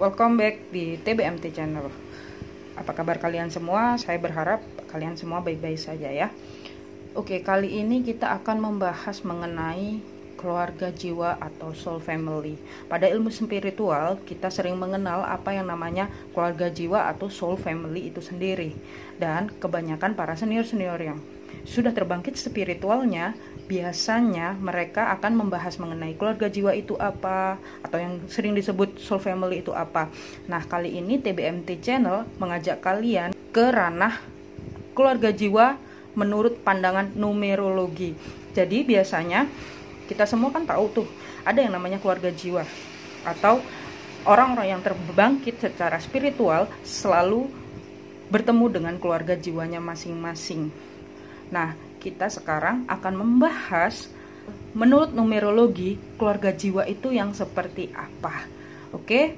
welcome back di TBMT Channel. Apa kabar kalian semua? Saya berharap kalian semua baik-baik saja ya. Oke, kali ini kita akan membahas mengenai keluarga jiwa atau soul family. Pada ilmu spiritual, kita sering mengenal apa yang namanya keluarga jiwa atau soul family itu sendiri. Dan kebanyakan para senior-senior yang sudah terbangkit spiritualnya, biasanya mereka akan membahas mengenai keluarga jiwa itu apa, atau yang sering disebut soul family itu apa. Nah, kali ini TBMT Channel mengajak kalian ke ranah keluarga jiwa menurut pandangan numerologi. Jadi biasanya kita semua kan tahu tuh, ada yang namanya keluarga jiwa, atau orang-orang yang terbangkit secara spiritual selalu bertemu dengan keluarga jiwanya masing-masing. Nah, kita sekarang akan membahas menurut numerologi keluarga jiwa itu yang seperti apa. Oke?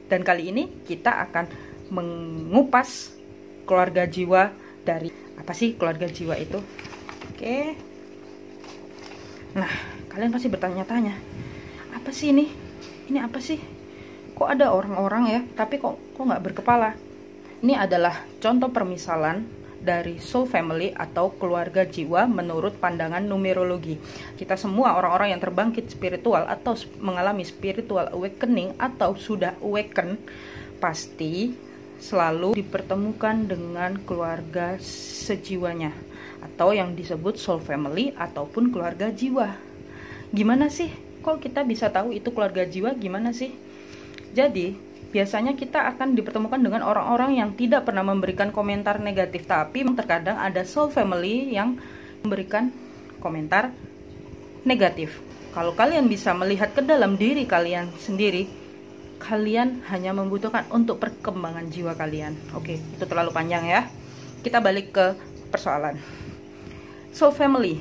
Dan kali ini kita akan mengupas keluarga jiwa dari apa sih keluarga jiwa itu. Oke. Nah, kalian pasti bertanya-tanya, apa sih ini? Ini apa sih? Kok ada orang-orang ya, tapi kok nggak berkepala? Ini adalah contoh permisalan dari soul family atau keluarga jiwa menurut pandangan numerologi. Kita semua orang-orang yang terbangkit spiritual atau mengalami spiritual awakening atau sudah awaken pasti selalu dipertemukan dengan keluarga sejiwanya atau yang disebut soul family ataupun keluarga jiwa. Gimana sih? Kok kita bisa tahu itu keluarga jiwa? Gimana sih? Jadi biasanya kita akan dipertemukan dengan orang-orang yang tidak pernah memberikan komentar negatif, tapi terkadang ada soul family yang memberikan komentar negatif. Kalau kalian bisa melihat ke dalam diri kalian sendiri, kalian hanya membutuhkan untuk perkembangan jiwa kalian. Oke, itu terlalu panjang ya. Kita balik ke persoalan. Soul family,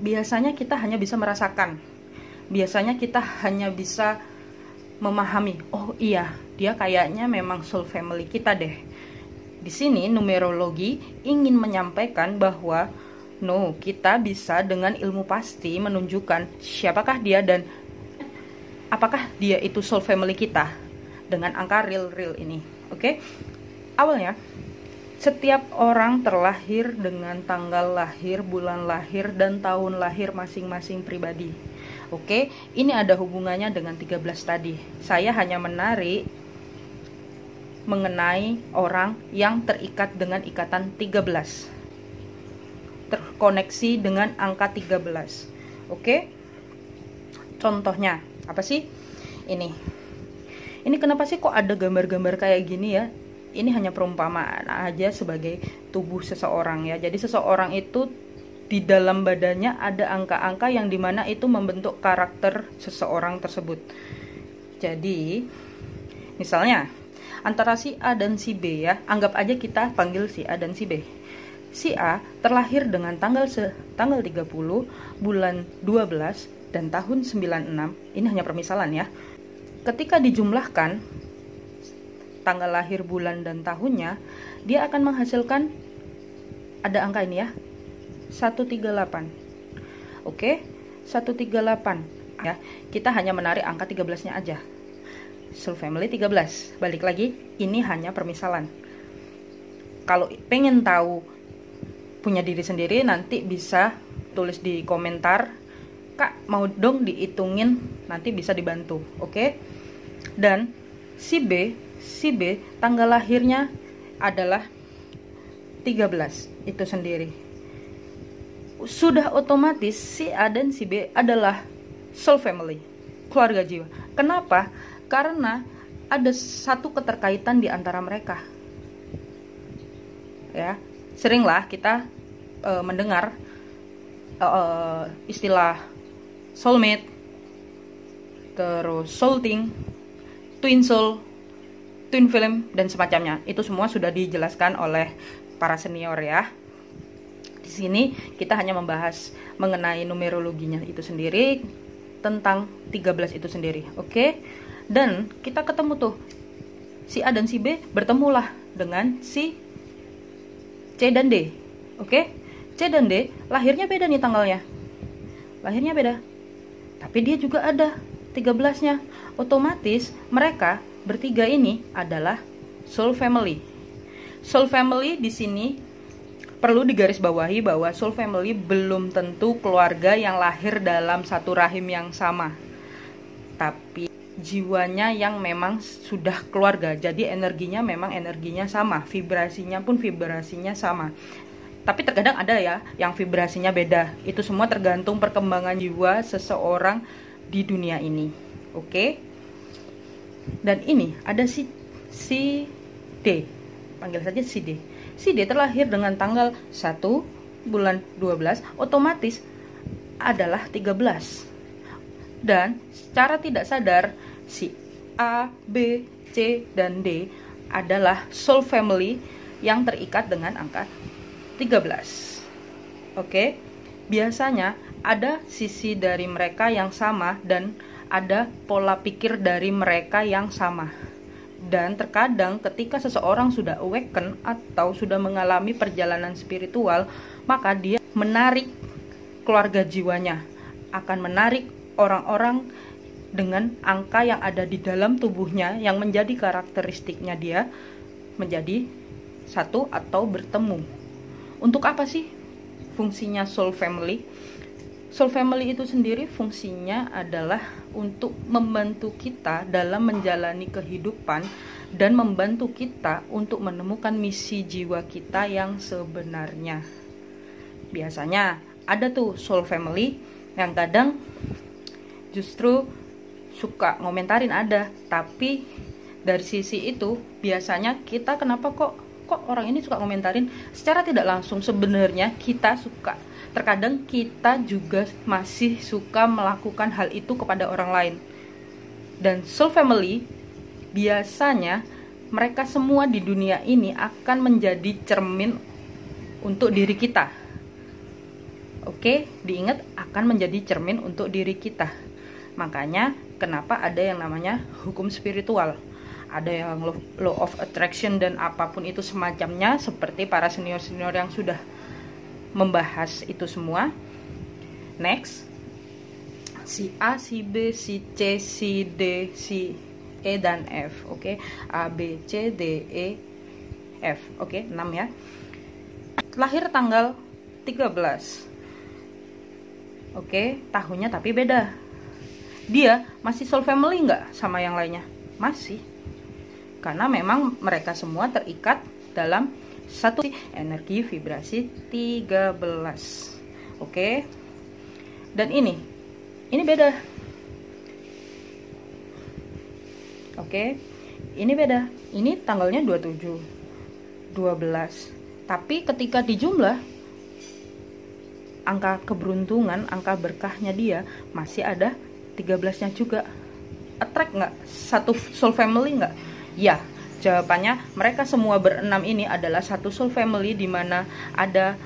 biasanya kita hanya bisa merasakan. Biasanya kita hanya bisa memahami, oh iya, dia kayaknya memang soul family kita deh. Di sini numerologi ingin menyampaikan bahwa kita bisa dengan ilmu pasti menunjukkan siapakah dia dan apakah dia itu soul family kita dengan angka real ini. Oke? Awalnya, setiap orang terlahir dengan tanggal lahir, bulan lahir, dan tahun lahir masing-masing pribadi. Oke, ini ada hubungannya dengan 13 tadi. Saya hanya menarik mengenai orang yang terikat dengan ikatan 13. Terkoneksi dengan angka 13. Oke? Contohnya, apa sih? Ini kenapa sih kok ada gambar-gambar kayak gini ya? Ini hanya perumpamaan aja sebagai tubuh seseorang ya. Jadi seseorang itu di dalam badannya ada angka-angka yang dimana itu membentuk karakter seseorang tersebut. Jadi misalnya antara si A dan si B ya, anggap aja kita panggil si A dan si B. Si A terlahir dengan tanggal 30, bulan 12 dan tahun 96. Ini hanya permisalan ya. Ketika dijumlahkan tanggal lahir, bulan dan tahunnya, dia akan menghasilkan ada angka ini ya, 138. Oke, 138 ya. Kita hanya menarik angka 13-nya aja. Soul family 13. Balik lagi, ini hanya permisalan. Kalau pengen tahu punya diri sendiri, nanti bisa tulis di komentar, Kak mau dong dihitungin, nanti bisa dibantu. Oke. Dan si B tanggal lahirnya adalah 13 itu sendiri. Sudah otomatis si A dan si B adalah soul family, keluarga jiwa. Kenapa? Karena ada satu keterkaitan di antara mereka. Ya, seringlah kita mendengar istilah soulmate, terus soulting, twin soul, twin flame dan semacamnya. Itu semua sudah dijelaskan oleh para senior ya. Di sini kita hanya membahas mengenai numerologinya itu sendiri, tentang 13 itu sendiri. Oke? Dan kita ketemu tuh si A dan si B bertemulah dengan si C dan D. Oke? C dan D lahirnya beda nih tanggalnya. Lahirnya beda. Tapi dia juga ada 13-nya. Otomatis mereka bertiga ini adalah soul family. Soul family di sini perlu digarisbawahi bahwa soul family belum tentu keluarga yang lahir dalam satu rahim yang sama, tapi jiwanya yang memang sudah keluarga. Jadi energinya memang energinya sama, vibrasinya pun vibrasinya sama. Tapi terkadang ada ya yang vibrasinya beda. Itu semua tergantung perkembangan jiwa seseorang di dunia ini. Oke? Dan ini ada si D. Panggil saja si D. Si D terlahir dengan tanggal 1 bulan 12, otomatis adalah 13. Dan secara tidak sadar si A, B, C, dan D adalah soul family yang terikat dengan angka 13. Oke? Biasanya ada sisi dari mereka yang sama dan ada pola pikir dari mereka yang sama. Dan terkadang ketika seseorang sudah awaken atau sudah mengalami perjalanan spiritual, maka dia menarik keluarga jiwanya, akan menarik orang-orang dengan angka yang ada di dalam tubuhnya yang menjadi karakteristiknya dia menjadi satu atau bertemu. Untuk apa sih fungsinya soul family? Soul family itu sendiri fungsinya adalah untuk membantu kita dalam menjalani kehidupan dan membantu kita untuk menemukan misi jiwa kita yang sebenarnya. Biasanya ada tuh soul family yang kadang justru suka ngomentarin ada, tapi dari sisi itu biasanya kita kenapa kok orang ini suka ngomentarin secara tidak langsung, sebenarnya kita suka. Terkadang kita juga masih suka melakukan hal itu kepada orang lain. Dan soul family biasanya mereka semua di dunia ini akan menjadi cermin untuk diri kita. Oke, diingat akan menjadi cermin untuk diri kita. Makanya kenapa ada yang namanya hukum spiritual. Ada yang law of attraction dan apapun itu semacamnya, seperti para senior-senior yang sudah membahas itu semua. Next, si A, si B, si C, si D, si E dan F. Oke, A, B, C, D, E, F. Oke, 6 ya. Lahir tanggal 13. Oke, tahunnya tapi beda. Dia masih soul family nggak sama yang lainnya? Masih. Karena memang mereka semua terikat dalam satu energi vibrasi 13. Oke. Dan ini beda. Oke. Ini beda. Ini tanggalnya 27 12. Tapi ketika dijumlah angka keberuntungan, angka berkahnya dia masih ada 13-nya juga. Attract nggak satu soul family nggak? Ya, jawabannya mereka semua berenam ini adalah satu soul family di mana ada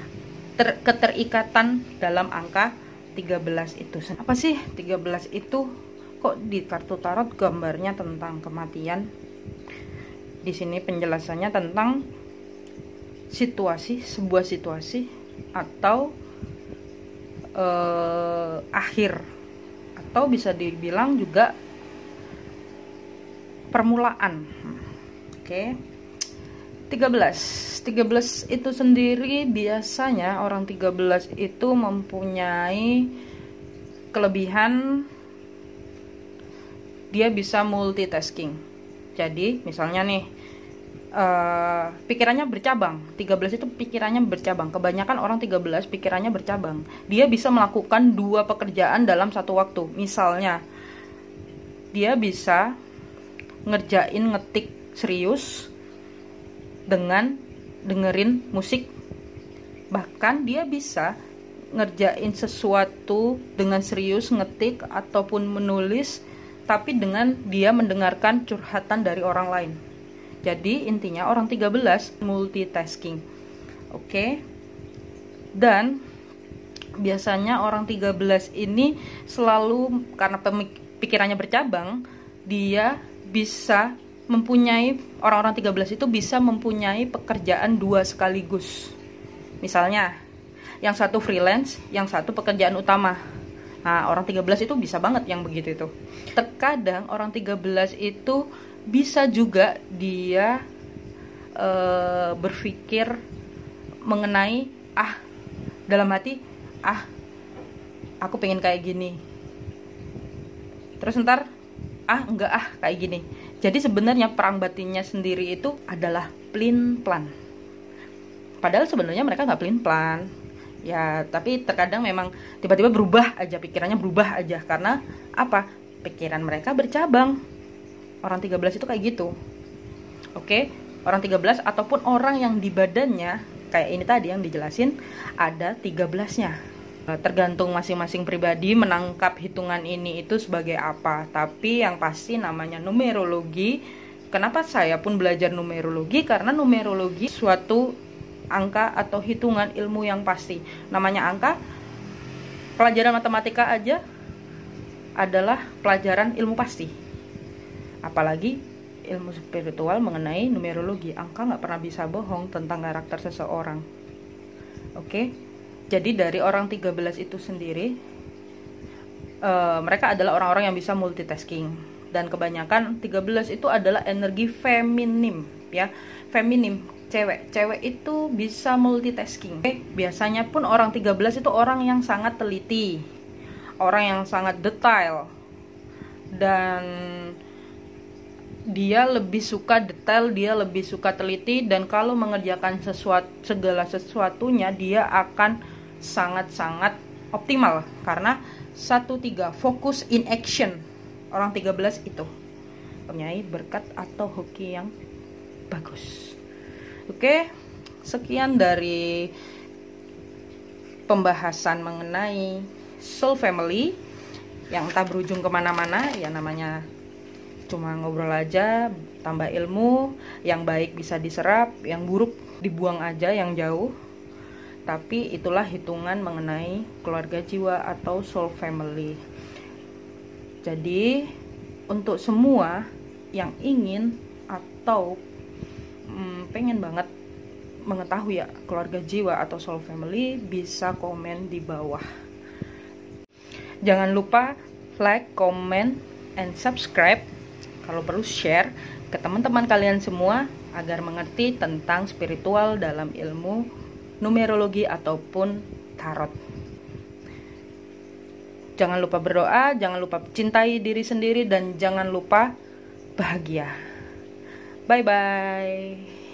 keterikatan dalam angka 13 itu. Apa sih 13 itu? Kok di kartu tarot gambarnya tentang kematian? Di sini penjelasannya tentang situasi, sebuah situasi atau akhir, atau bisa dibilang juga permulaan. Oke. 13 itu sendiri biasanya orang 13 itu mempunyai kelebihan dia bisa multitasking. Jadi misalnya nih pikirannya bercabang. 13 itu pikirannya bercabang. Kebanyakan orang 13 pikirannya bercabang. Dia bisa melakukan 2 pekerjaan dalam satu waktu. Misalnya dia bisa ngerjain ngetik serius dengan dengerin musik. Bahkan dia bisa ngerjain sesuatu dengan serius ngetik ataupun menulis, tapi dengan dia mendengarkan curhatan dari orang lain. Jadi intinya orang 13 multitasking. Oke. Dan biasanya orang 13 ini selalu, karena pikirannya bercabang, dia bisa mempunyai, orang-orang 13 itu bisa mempunyai pekerjaan 2 sekaligus. Misalnya yang satu freelance, yang satu pekerjaan utama. Nah, orang 13 itu bisa banget yang begitu itu. Terkadang orang 13 itu bisa juga dia berpikir mengenai dalam hati, aku pengen kayak gini, terus ntar enggak kayak gini. Jadi sebenarnya perang batinnya sendiri itu adalah pelin plan. Padahal sebenarnya mereka nggak pelin plan ya, tapi terkadang memang tiba-tiba berubah aja, pikirannya berubah aja. Karena apa? Pikiran mereka bercabang. Orang 13 itu kayak gitu. Oke, orang 13 ataupun orang yang di badannya kayak ini tadi yang dijelasin ada 13-nya. Tergantung masing-masing pribadi menangkap hitungan ini itu sebagai apa. Tapi yang pasti namanya numerologi. Kenapa saya pun belajar numerologi? Karena numerologi suatu angka atau hitungan ilmu yang pasti. Namanya angka, pelajaran matematika aja adalah pelajaran ilmu pasti. Apalagi ilmu spiritual mengenai numerologi. Angka nggak pernah bisa bohong tentang karakter seseorang. Oke? Jadi dari orang 13 itu sendiri, mereka adalah orang-orang yang bisa multitasking. Dan kebanyakan 13 itu adalah energi feminim, ya. Feminim, cewek. Cewek itu bisa multitasking. Biasanya pun orang 13 itu orang yang sangat teliti, orang yang sangat detail. Dan dia lebih suka detail, dia lebih suka teliti, dan kalau mengerjakan segala sesuatunya dia akan sangat-sangat optimal. Karena 13 fokus in action. Orang 13 itu mempunyai berkat atau hoki yang bagus. Oke, sekian dari pembahasan mengenai soul family yang tak berujung kemana-mana. Ya namanya cuma ngobrol aja, tambah ilmu. Yang baik bisa diserap, yang buruk dibuang aja, yang jauh. Tapi itulah hitungan mengenai keluarga jiwa atau soul family. Jadi untuk semua yang ingin atau pengen banget mengetahui ya keluarga jiwa atau soul family, bisa komen di bawah. Jangan lupa like, comment, and subscribe. Kalau perlu share ke teman-teman kalian semua agar mengerti tentang spiritual dalam ilmu numerologi ataupun tarot. Jangan lupa berdoa, jangan lupa cintai diri sendiri, dan jangan lupa bahagia. Bye bye.